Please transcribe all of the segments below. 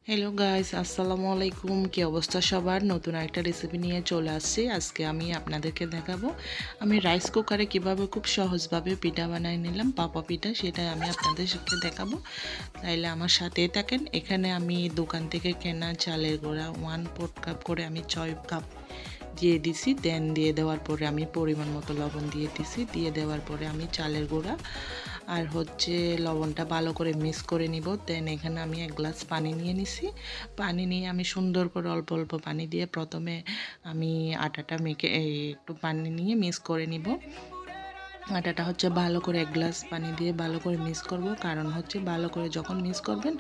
Hello guys, আসসালামু আলাইকুম। কি অবস্থা সবার? নতুন একটা রেসিপি নিয়ে চলে আসছি। আজকে আমি আপনাদেরকে দেখাবো আমি রাইস কুকারে কিভাবে খুব সহজভাবে পিঠা বানিয়ে নিলাম, পাপা পিঠা। সেটা আমি আপনাদেরকে দেখাবো, তাইলে আমার সাথেই থাকেন। এখানে আমি দোকান থেকে কেনা চালের গুঁড়া 1/4 কাপ করে আমি 6 কাপ দিয়ে দিছি। দেন দিয়ে দেওয়ার পরে আমি পরিমাণ মতো লবণ দিয়ে দিছি। দিয়ে দেওয়ার পরে আমি চালের গুঁড়া আর লবণটা ভালো করে মিক্স করে নিব। দেন এখানে আমি 1 গ্লাস পানি নিয়ে নিছি। পানি নিয়ে আমি সুন্দর করে অল্প অল্প পানি দিয়ে প্রথমে আমি আটাটা মেখে একটু পানি নিয়ে মিক্স করে নিব। আটাটা ভালো করে 1 গ্লাস পানি দিয়ে ভালো করে মিক্স করব। কারণ ভালো করে যখন মিক্স করবেন,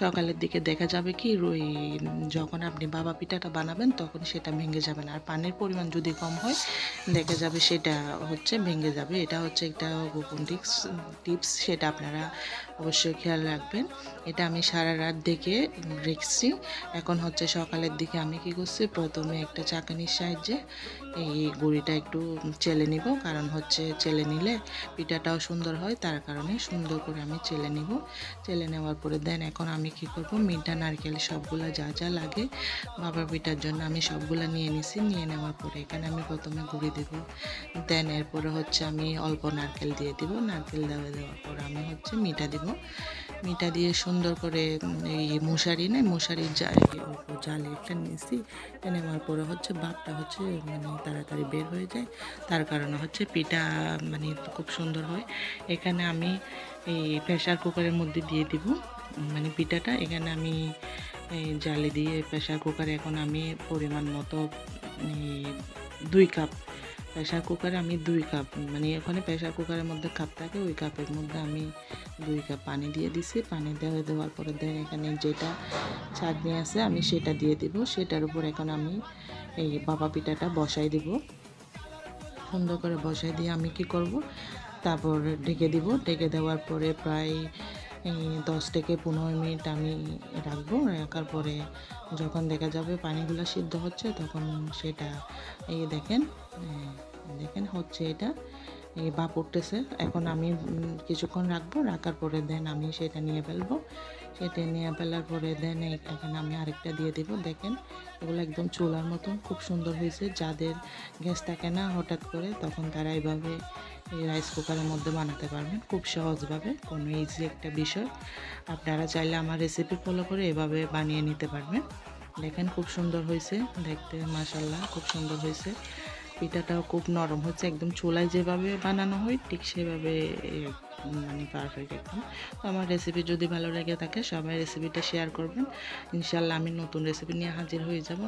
সকালের দিকে দেখা যাবে কি যখন আপনি বাবা পিঠাটা বানাবেন তখন সেটা ভেঙে যাবে না। আর পানির পরিমাণ যদি কম হয়, দেখা যাবে সেটা ভেঙে যাবে। এটা একটা গোপন টিপস, সেটা আপনারা অবশ্যই খেয়াল রাখবেন। এটা আমি সারা রাত দেখে রেখেছি। এখন সকালের দিকে আমি কি করছি, প্রথমে একটা চাকানির সাহায্যে এই গুঁড়িটা একটু চেলে নিব। কারণ চেলে নিলে পিঠাটাও সুন্দর হয়, তার কারণে সুন্দর করে আমি চেলে নিব। চেলে নেওয়ার পরে দেন এখন আমি কি করব, মিঠা নারকেল সবগুলা যা যা লাগে বাবার পিঠার জন্য আমি সবগুলা নিয়ে নিছি। নিয়ে নেওয়ার পরে এখানে আমি প্রথমে গুঁড়ি দেব। দেন এরপরে আমি অল্প নারকেল দিয়ে দিব। নারকেল দেওয়ার পর আমি মিঠা দিব। মিঠা দিয়ে সুন্দর করে এই মশারির জালি একটা নিয়েছি। নেওয়ার পরে ভাপটা মানে তাড়াতাড়ি বের হয়ে যায়, তার কারণে পিঠা মানে খুব সুন্দর হয়। এখানে আমি এই প্রেশার কুকারের মধ্যে দিয়ে দিব মানে পিঠাটা। এখানে আমি এই জালি দিয়ে প্রেশার কুকারে এখন আমি পরিমাণ মতো 2 কাপ প্রেশার কুকারে আমি 2 কাপ, মানে ওখানে প্রেশার কুকারের মধ্যে কাপ থাকে, ওই কাপের মধ্যে আমি 2 কাপ পানি দিয়ে দিছি। পানি দেওয়ার পরে দেন এখানে যেটা চাটনি আছে আমি সেটা দিয়ে দিব। সেটার উপর এখন আমি এই ভাপা পিঠাটা বসাই দিব। সুন্দর করে বসাই দিয়ে আমি কি করব, তারপর ঢেকে দিব। ঢেকে দেওয়ার পরে প্রায় 10 থেকে 15 মিনিট আমি রাখবো। রাখার পরে যখন দেখা যাবে পানিগুলো সিদ্ধ হচ্ছে, তখন সেটা দেখেন দেখেন এটা এই ভাপ উঠতেছে। এখন আমি কিছুক্ষণ রাখবো। রাখার পরে দেন আমি সেটা নিয়ে ফেলবো। সেটা নিয়ে ফেলার পরে দেন এখানে আমি আরেকটা দিয়ে দিব। দেখেন এগুলো একদম চুলার মতন খুব সুন্দর হয়েছে। যাদের গ্যাস থাকে না হঠাৎ করে, তখন তারা এইভাবে এই রাইস কুকারের মধ্যে বানাতে পারবেন খুব সহজভাবে। কোনো ইজি একটা বিষয়। আপনারা চাইলে আমার রেসিপি ফলো করে এভাবে বানিয়ে নিতে পারবেন। দেখেন খুব সুন্দর হয়েছে দেখতে, মাশাআল্লাহ খুব সুন্দর হয়েছে। পিঠাটাও খুব নরম হচ্ছে, একদম চুলায় যেভাবে বানানো হয় ঠিক সেভাবে মানে পারফেক্ট একদম। তো আমার রেসিপি যদি ভালো লেগে থাকে সবাই রেসিপিটা শেয়ার করবেন। ইনশাল্লাহ আমি নতুন রেসিপি নিয়ে হাজির হয়ে যাব।